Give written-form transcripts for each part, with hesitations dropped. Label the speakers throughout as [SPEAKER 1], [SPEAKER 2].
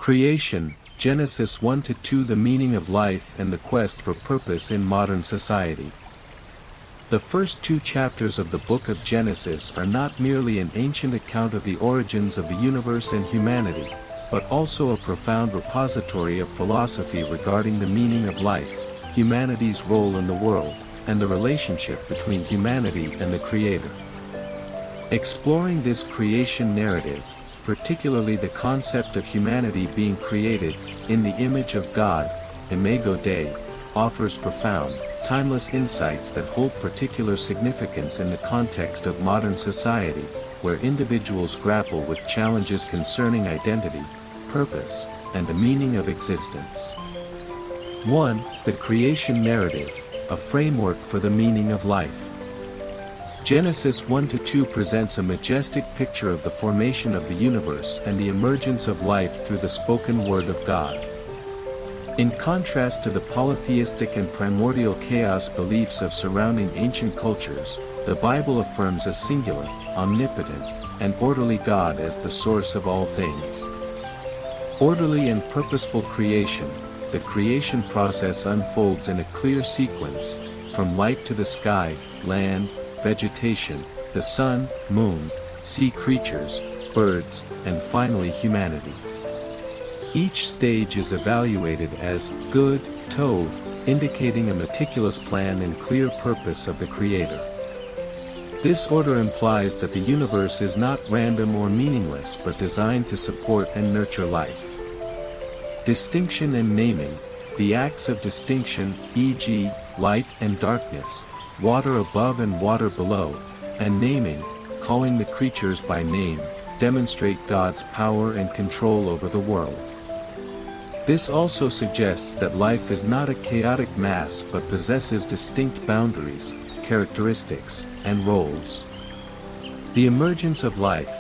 [SPEAKER 1] Creation, Genesis 1-2. The meaning of life and the quest for purpose in modern society. The first 2 chapters of the book of Genesis are not merely an ancient account of the origins of the universe and humanity, but also a profound repository of philosophy regarding the meaning of life, humanity's role in the world, and the relationship between humanity and the Creator. Exploring this creation narrative, particularly the concept of humanity being created in the image of God, Imago Dei, offers profound, timeless insights that hold particular significance in the context of modern society, where individuals grapple with challenges concerning identity, purpose, and the meaning of existence. 1. The creation narrative, a framework for the meaning of life. Genesis 1-2 presents a majestic picture of the formation of the universe and the emergence of life through the spoken word of God. In contrast to the polytheistic and primordial chaos beliefs of surrounding ancient cultures, the Bible affirms a singular, omnipotent, and orderly God as the source of all things. Orderly and purposeful creation, the creation process unfolds in a clear sequence, from light to the sky, land, vegetation, the sun, moon, sea creatures, birds, and finally humanity. Each stage is evaluated as good, tov, indicating a meticulous plan and clear purpose of the Creator. This order implies that the universe is not random or meaningless but designed to support and nurture life. Distinction and naming, the acts of distinction, e.g., light and darkness, water above and water below, and naming, calling the creatures by name, demonstrate God's power and control over the world. This also suggests that life is not a chaotic mass but possesses distinct boundaries, characteristics, and roles. The emergence of life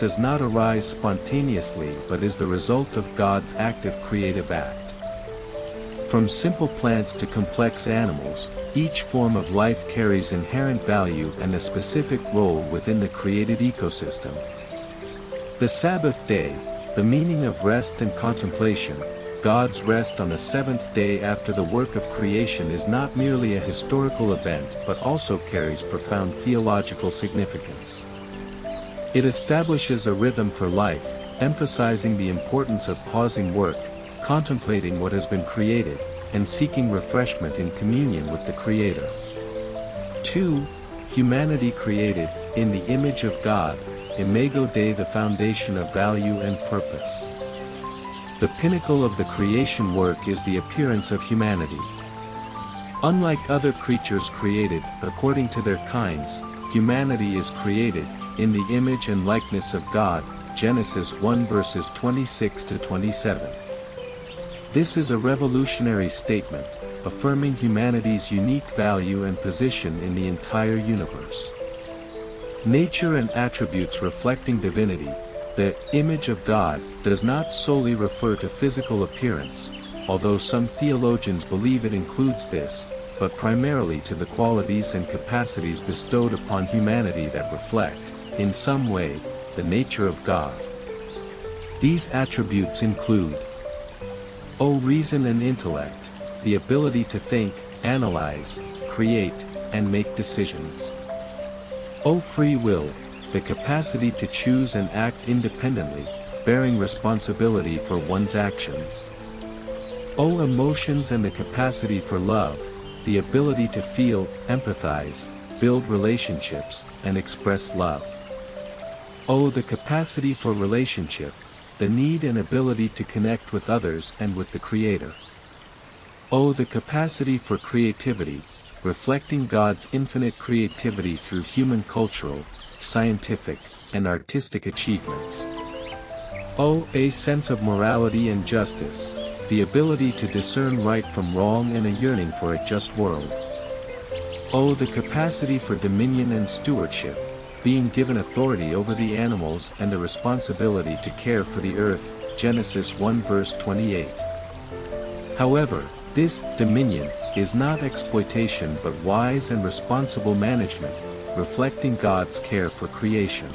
[SPEAKER 1] does not arise spontaneously but is the result of God's active creative act. From simple plants to complex animals, each form of life carries inherent value and a specific role within the created ecosystem. The Sabbath day, the meaning of rest and contemplation, God's rest on the 7th day after the work of creation is not merely a historical event but also carries profound theological significance. It establishes a rhythm for life, emphasizing the importance of pausing work, contemplating what has been created, and seeking refreshment in communion with the Creator. 2. Humanity created, in the image of God, Imago Dei, the foundation of value and purpose. The pinnacle of the creation work is the appearance of humanity. Unlike other creatures created according to their kinds, humanity is created in the image and likeness of God, Genesis 1 verses 26-27. This is a revolutionary statement, affirming humanity's unique value and position in the entire universe. Nature and attributes reflecting divinity, the image of God, does not solely refer to physical appearance, although some theologians believe it includes this, but primarily to the qualities and capacities bestowed upon humanity that reflect, in some way, the nature of God. These attributes include reason and intellect, the ability to think, analyze, create, and make decisions. Free will, the capacity to choose and act independently, bearing responsibility for one's actions. Emotions and the capacity for love, the ability to feel, empathize, build relationships, and express love. The capacity for relationship, the need and ability to connect with others and with the Creator. The capacity for creativity, reflecting God's infinite creativity through human cultural, scientific, and artistic achievements. A sense of morality and justice, the ability to discern right from wrong and a yearning for a just world. The capacity for dominion and stewardship, being given authority over the animals and the responsibility to care for the earth, Genesis 1 verse 28. However, this dominion is not exploitation but wise and responsible management, reflecting God's care for creation.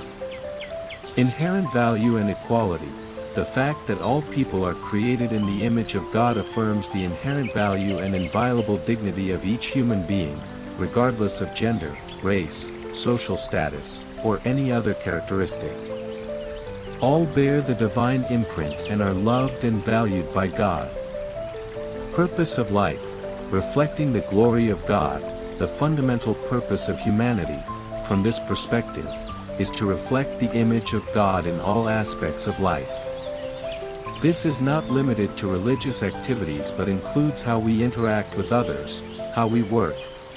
[SPEAKER 1] Inherent value and equality, the fact that all people are created in the image of God affirms the inherent value and inviolable dignity of each human being, regardless of gender, race, social status, or any other characteristic. All bear the divine imprint and are loved and valued by God. Purpose of life, reflecting the glory of God, the fundamental purpose of humanity, from this perspective, is to reflect the image of God in all aspects of life. This is not limited to religious activities but includes how we interact with others, how we work,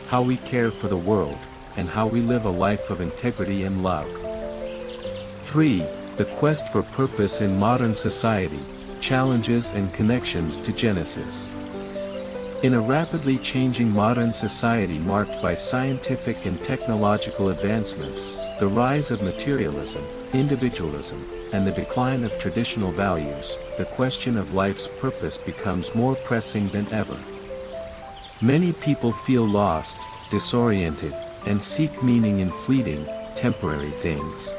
[SPEAKER 1] how we care for the world, and how we live a life of integrity and love. 3. The quest for purpose in modern society, challenges and connections to Genesis. In a rapidly changing modern society marked by scientific and technological advancements, the rise of materialism, individualism, and the decline of traditional values, the question of life's purpose becomes more pressing than ever. Many people feel lost, disoriented, and seek meaning in fleeting, temporary things.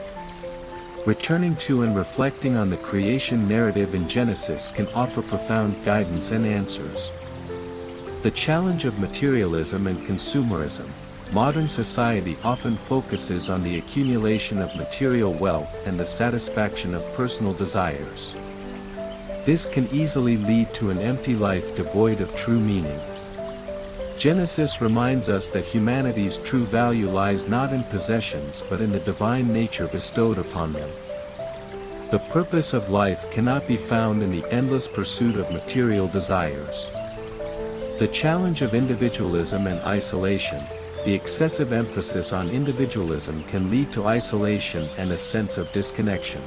[SPEAKER 1] Returning to and reflecting on the creation narrative in Genesis can offer profound guidance and answers. The challenge of materialism and consumerism. Modern society often focuses on the accumulation of material wealth and the satisfaction of personal desires. This can easily lead to an empty life devoid of true meaning. Genesis reminds us that humanity's true value lies not in possessions but in the divine nature bestowed upon them. The purpose of life cannot be found in the endless pursuit of material desires. The challenge of individualism and isolation. The excessive emphasis on individualism can lead to isolation and a sense of disconnection.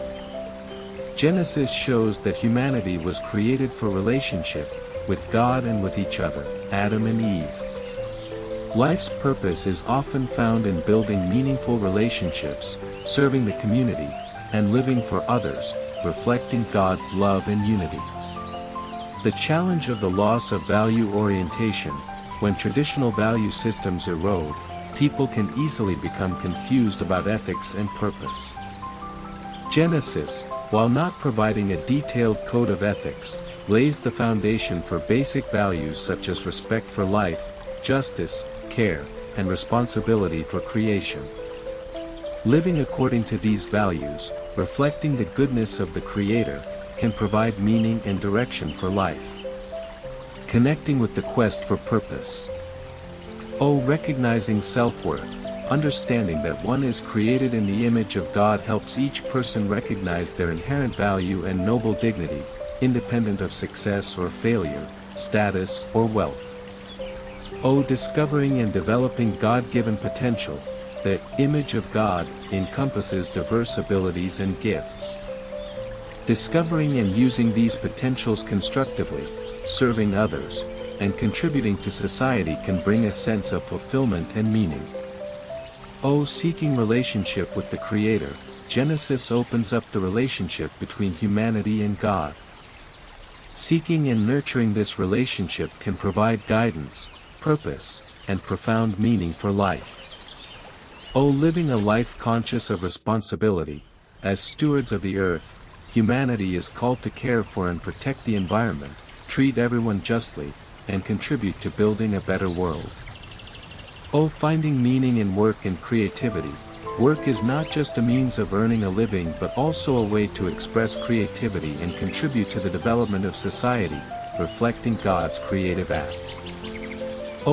[SPEAKER 1] Genesis shows that humanity was created for relationship, with God and with each other, Adam and Eve. Life's purpose is often found in building meaningful relationships, serving the community, and living for others, reflecting God's love and unity. The challenge of the loss of value orientation. When traditional value systems erode, people can easily become confused about ethics and purpose. Genesis, while not providing a detailed code of ethics, lays the foundation for basic values such as respect for life, justice, care, and responsibility for creation. Living according to these values, reflecting the goodness of the Creator, can provide meaning and direction for life. Connecting with the quest for purpose. Recognizing self-worth, understanding that one is created in the image of God helps each person recognize their inherent value and noble dignity, independent of success or failure, status or wealth. Discovering and developing God-given potential. The image of God encompasses diverse abilities and gifts. Discovering and using these potentials constructively, serving others, and contributing to society can bring a sense of fulfillment and meaning. Seeking relationship with the Creator. Genesis opens up the relationship between humanity and God. Seeking and nurturing this relationship can provide guidance, purpose, and profound meaning for life. Living a life conscious of responsibility. As stewards of the earth, humanity is called to care for and protect the environment, treat everyone justly, and contribute to building a better world. Finding meaning in work and creativity. Work is not just a means of earning a living but also a way to express creativity and contribute to the development of society, reflecting God's creative act.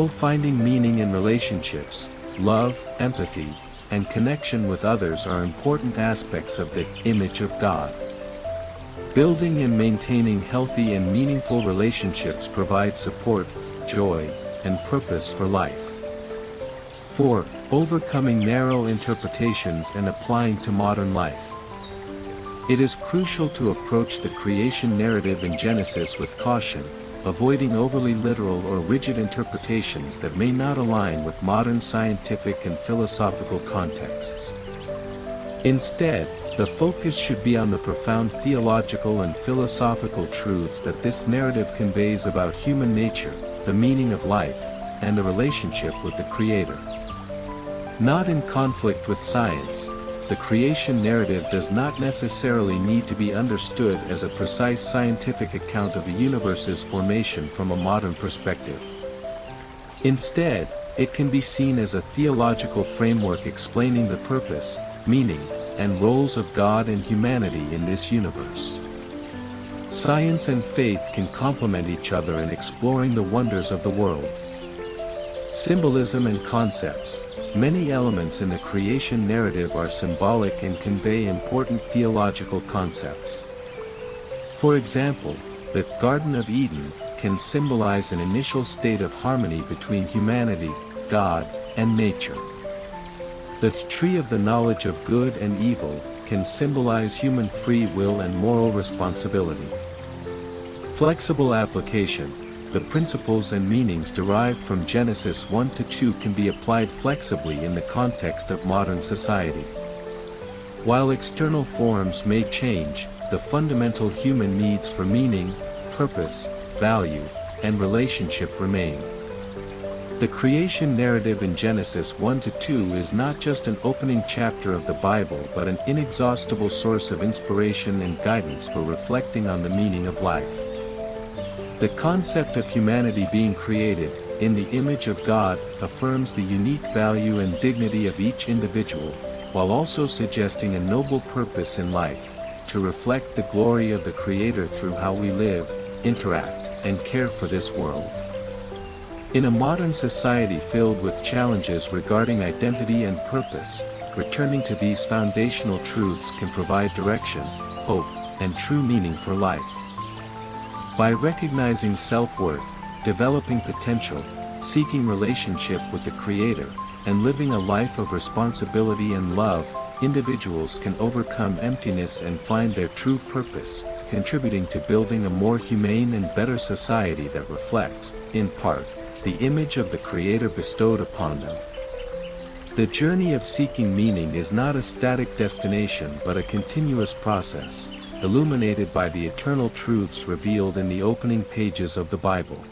[SPEAKER 1] Finding meaning in relationships. Love, empathy, and connection with others are important aspects of the image of God. Building and maintaining healthy and meaningful relationships provide support, joy, and purpose for life. 4. Overcoming narrow interpretations and applying to modern life. It is crucial to approach the creation narrative in Genesis with caution, avoiding overly literal or rigid interpretations that may not align with modern scientific and philosophical contexts. Instead, the focus should be on the profound theological and philosophical truths that this narrative conveys about human nature, the meaning of life, and the relationship with the Creator. Not in conflict with science, the creation narrative does not necessarily need to be understood as a precise scientific account of the universe's formation from a modern perspective. Instead, it can be seen as a theological framework explaining the purpose, meaning, and roles of God and humanity in this universe. Science and faith can complement each other in exploring the wonders of the world. Symbolism and concepts. Many elements in the creation narrative are symbolic and convey important theological concepts. For example, the Garden of Eden can symbolize an initial state of harmony between humanity, God, and nature. The tree of the knowledge of good and evil can symbolize human free will and moral responsibility. Flexible application. The principles and meanings derived from Genesis 1-2 can be applied flexibly in the context of modern society. While external forms may change, the fundamental human needs for meaning, purpose, value, and relationship remain. The creation narrative in Genesis 1-2 is not just an opening chapter of the Bible but an inexhaustible source of inspiration and guidance for reflecting on the meaning of life. The concept of humanity being created, in the image of God, affirms the unique value and dignity of each individual, while also suggesting a noble purpose in life, to reflect the glory of the Creator through how we live, interact, and care for this world. In a modern society filled with challenges regarding identity and purpose, returning to these foundational truths can provide direction, hope, and true meaning for life. By recognizing self-worth, developing potential, seeking relationship with the Creator, and living a life of responsibility and love, individuals can overcome emptiness and find their true purpose, contributing to building a more humane and better society that reflects, in part, the image of the Creator bestowed upon them. The journey of seeking meaning is not a static destination but a continuous process, illuminated by the eternal truths revealed in the opening pages of the Bible.